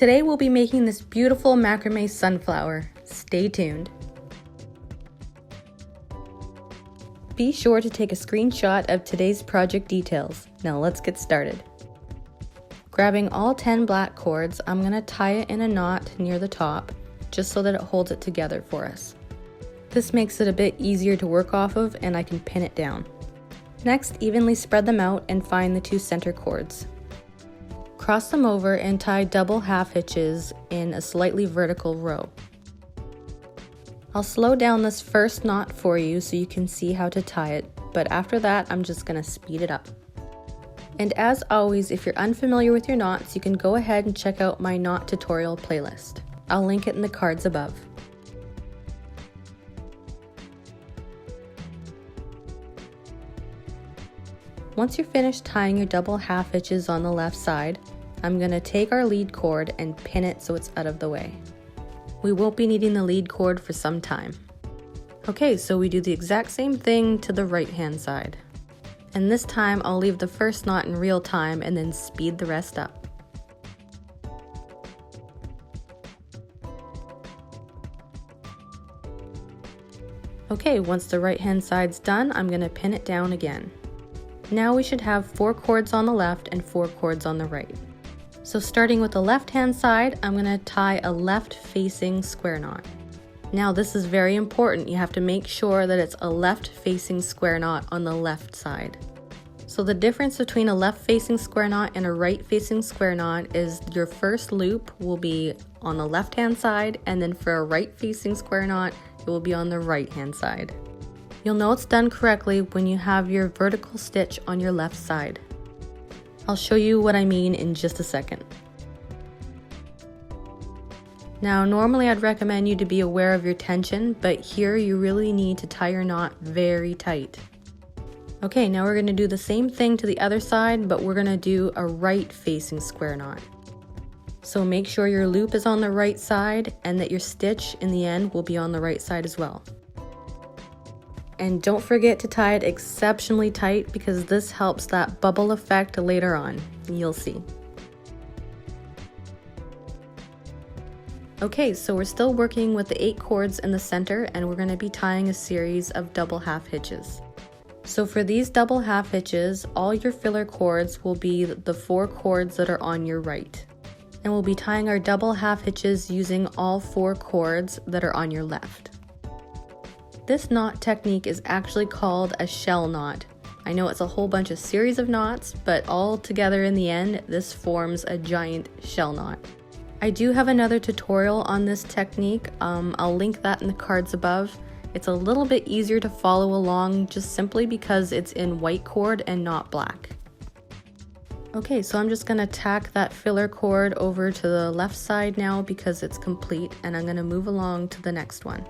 Today we'll be making this beautiful macrame sunflower. Stay tuned. Be sure to take a screenshot of today's project details. Now let's get started. Grabbing all 10 black cords, I'm going to tie it in a knot near the top, just so that it holds it together for us. This makes it a bit easier to work off of, and I can pin it down. Next, evenly spread them out and find the 2 center cords. Cross them over and tie double half hitches in a slightly vertical row. I'll slow down this first knot for you so you can see how to tie it, but after that I'm just going to speed it up. And as always, if you're unfamiliar with your knots, you can go ahead and check out my knot tutorial playlist. I'll link it in the cards above. Once you're finished tying your double half hitches on the left side, I'm going to take our lead cord and pin it so it's out of the way. We won't be needing the lead cord for some time. Okay, so we do the exact same thing to the right hand side. And this time I'll leave the first knot in real time and then speed the rest up. Okay, once the right hand side's done, I'm going to pin it down again. Now we should have 4 cords on the left and 4 cords on the right. So starting with the left hand side, I'm going to tie a left facing square knot. Now this is very important. You have to make sure that it's a left facing square knot on the left side. So the difference between a left facing square knot and a right facing square knot is your first loop will be on the left hand side, and then for a right facing square knot, it will be on the right hand side. You'll know it's done correctly when you have your vertical stitch on your left side. I'll show you what I mean in just a second. Now normally I'd recommend you to be aware of your tension, but here you really need to tie your knot very tight. Okay, now we're going to do the same thing to the other side, but we're going to do a right facing square knot. So make sure your loop is on the right side and that your stitch in the end will be on the right side as well. And don't forget to tie it exceptionally tight because this helps that bubble effect later on. You'll see. Okay, so we're still working with the 8 cords in the center, and we're going to be tying a series of double half hitches. So for these double half hitches, all your filler cords will be the 4 cords that are on your right. And we'll be tying our double half hitches using all 4 cords that are on your left. This knot technique is actually called a shell knot. I know it's a whole bunch of series of knots, but all together in the end, this forms a giant shell knot. I do have another tutorial on this technique. I'll link that in the cards above. It's a little bit easier to follow along just simply because it's in white cord and not black. Okay, so I'm just going to tack that filler cord over to the left side now because it's complete, and I'm going to move along to the next one.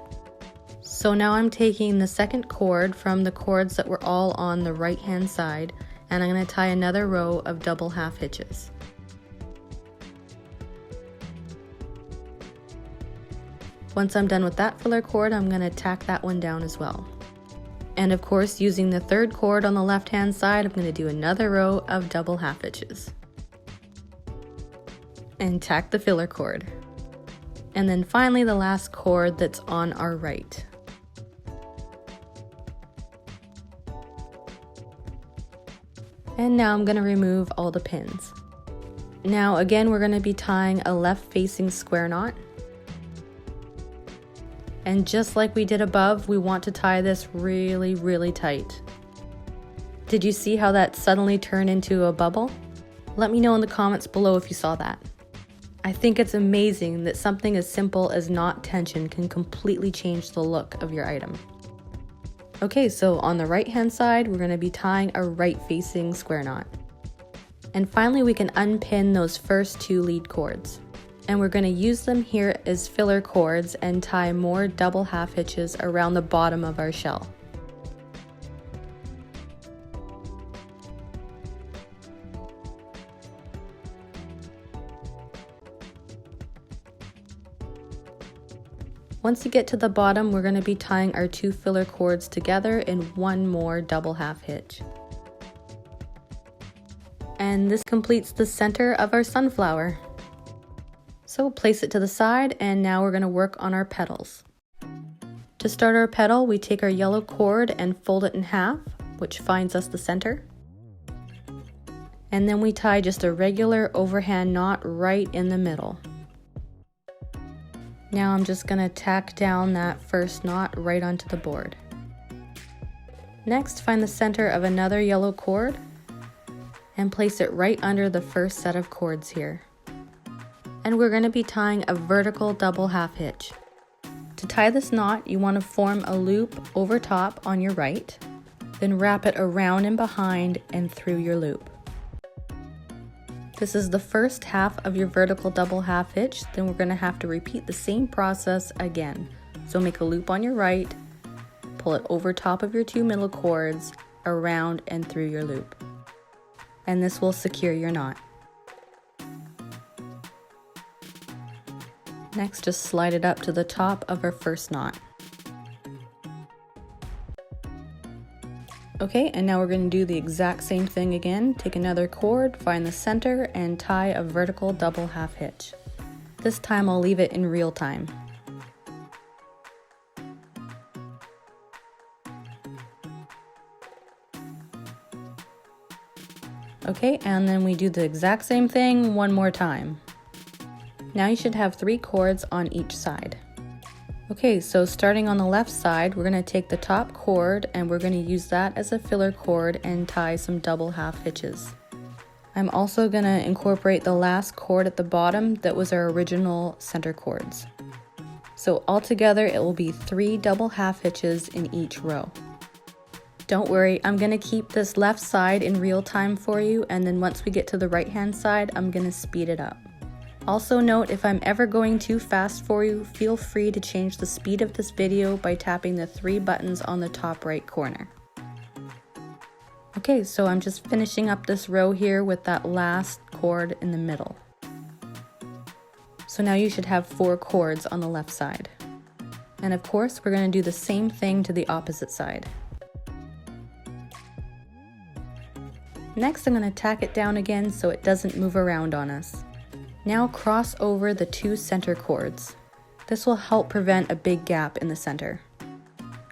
So now I'm taking the second cord from the cords that were all on the right hand side, and I'm going to tie another row of double half hitches. Once I'm done with that filler cord, I'm going to tack that one down as well. And of course, using the third cord on the left hand side, I'm going to do another row of double half hitches. And tack the filler cord. And then finally the last cord that's on our right. And now I'm going to remove all the pins. Now again, we're going to be tying a left facing square knot. And just like we did above, we want to tie this really tight. Did you see how that suddenly turned into a bubble? Let me know in the comments below if you saw that. I think it's amazing that something as simple as knot tension can completely change the look of your item. Okay, so on the right hand side, we're going to be tying a right facing square knot. And finally, we can unpin those first 2 lead cords. And we're going to use them here as filler cords and tie more double half hitches around the bottom of our shell. Once you get to the bottom, we're going to be tying our 2 filler cords together in 1 more double half hitch. And this completes the center of our sunflower. So place it to the side, and now we're going to work on our petals. To start our petal, we take our yellow cord and fold it in half, which finds us the center. And then we tie just a regular overhand knot right in the middle. Now I'm just going to tack down that first knot right onto the board. Next, find the center of another yellow cord and place it right under the first set of cords here. And we're going to be tying a vertical double half hitch. To tie this knot, you want to form a loop over top on your right, then wrap it around and behind and through your loop. This is the first half of your vertical double half hitch, then we're going to have to repeat the same process again. So make a loop on your right, pull it over top of your two middle cords, around and through your loop. And this will secure your knot. Next, just slide it up to the top of our first knot. Okay, and now we're going to do the exact same thing again. Take another cord, find the center, and tie a vertical double half hitch. This time I'll leave it in real time. Okay, and then we do the exact same thing one more time. Now you should have 3 cords on each side. Okay, so starting on the left side, we're going to take the top cord and we're going to use that as a filler cord and tie some double half hitches. I'm also going to incorporate the last cord at the bottom that was our original center cords. So altogether it will be 3 double half hitches in each row. Don't worry, I'm going to keep this left side in real time for you, and then once we get to the right hand side, I'm going to speed it up. Also note, if I'm ever going too fast for you, feel free to change the speed of this video by tapping the 3 buttons on the top right corner. Okay, so I'm just finishing up this row here with that last cord in the middle. So now you should have 4 cords on the left side. And of course, we're going to do the same thing to the opposite side. Next, I'm going to tack it down again so it doesn't move around on us. Now cross over the 2 center cords. This will help prevent a big gap in the center.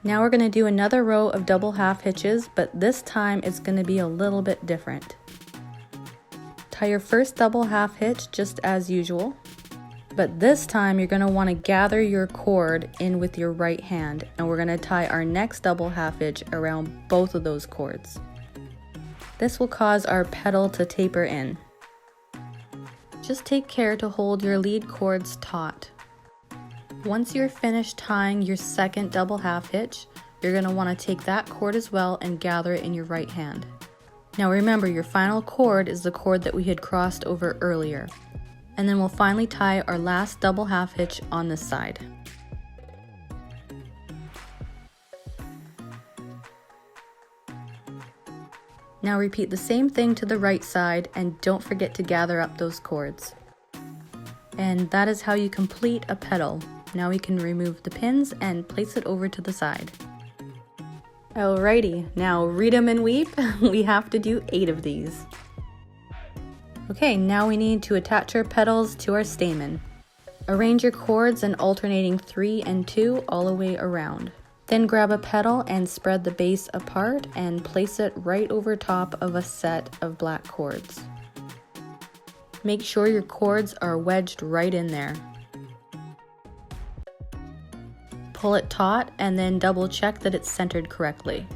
Now we're going to do another row of double half hitches, but this time it's going to be a little bit different. Tie your first double half hitch just as usual, but this time you're going to want to gather your cord in with your right hand, and we're going to tie our next double half hitch around both of those cords. This will cause our petal to taper in. Just take care to hold your lead cords taut. Once you're finished tying your second double half hitch, you're going to want to take that cord as well and gather it in your right hand. Now remember, your final cord is the cord that we had crossed over earlier. And then we'll finally tie our last double half hitch on this side. Now repeat the same thing to the right side, and don't forget to gather up those cords. And that is how you complete a petal. Now we can remove the pins and place it over to the side. Alrighty, now read 'em and weep. We have to do 8 of these. Okay, now we need to attach our petals to our stamen. Arrange your cords in alternating 3 and 2 all the way around. Then grab a petal and spread the base apart and place it right over top of a set of black cords. Make sure your cords are wedged right in there. Pull it taut and then double check that it's centered correctly.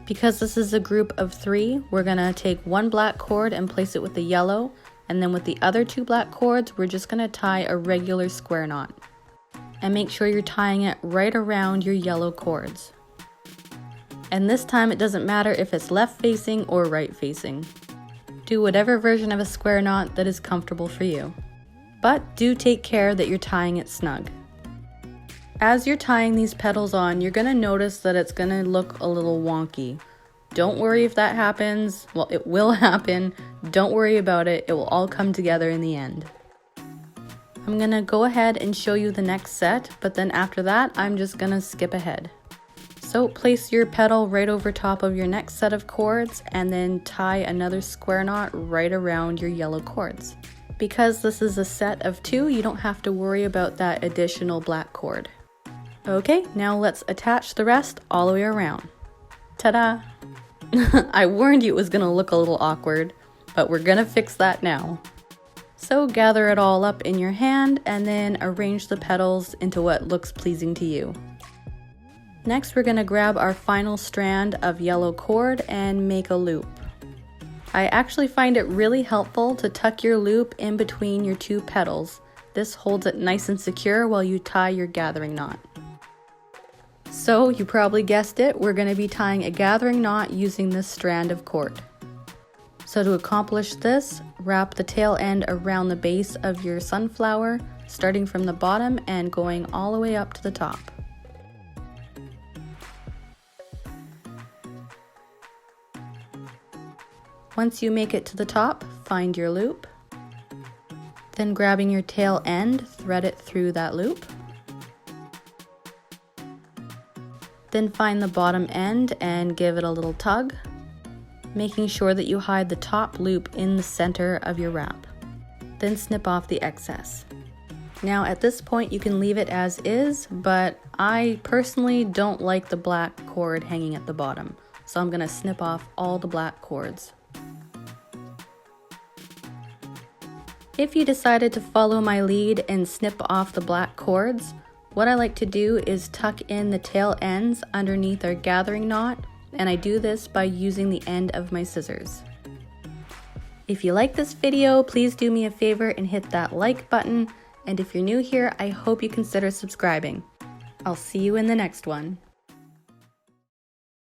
Because this is a group of 3, we're going to take 1 black cord and place it with the yellow, and then with the other 2 black cords, we're just going to tie a regular square knot. And make sure you're tying it right around your yellow cords. And this time it doesn't matter if it's left facing or right facing. Do whatever version of a square knot that is comfortable for you. But do take care that you're tying it snug. As you're tying these petals on, you're going to notice that it's going to look a little wonky. Don't worry if that happens. Well, it will happen. Don't worry about it. It will all come together in the end. I'm going to go ahead and show you the next set, but then after that, I'm just going to skip ahead. So place your petal right over top of your next set of cords and then tie another square knot right around your yellow cords. Because this is a set of 2, you don't have to worry about that additional black cord. Okay, now let's attach the rest all the way around. Ta-da! I warned you it was gonna look a little awkward, but we're gonna fix that now. So gather it all up in your hand and then arrange the petals into what looks pleasing to you. Next, we're gonna grab our final strand of yellow cord and make a loop. I actually find it really helpful to tuck your loop in between your 2 petals. This holds it nice and secure while you tie your gathering knot. So you probably guessed it, we're going to be tying a gathering knot using this strand of cord. So to accomplish this, wrap the tail end around the base of your sunflower, starting from the bottom and going all the way up to the top. Once you make it to the top, find your loop. Then grabbing your tail end, thread it through that loop. Then find the bottom end and give it a little tug, making sure that you hide the top loop in the center of your wrap. Then snip off the excess. Now at this point you can leave it as is, but I personally don't like the black cord hanging at the bottom, so I'm going to snip off all the black cords. If you decided to follow my lead and snip off the black cords, what I like to do is tuck in the tail ends underneath our gathering knot, and I do this by using the end of my scissors. If you like this video, please do me a favor and hit that like button, and if you're new here, I hope you consider subscribing. I'll see you in the next one.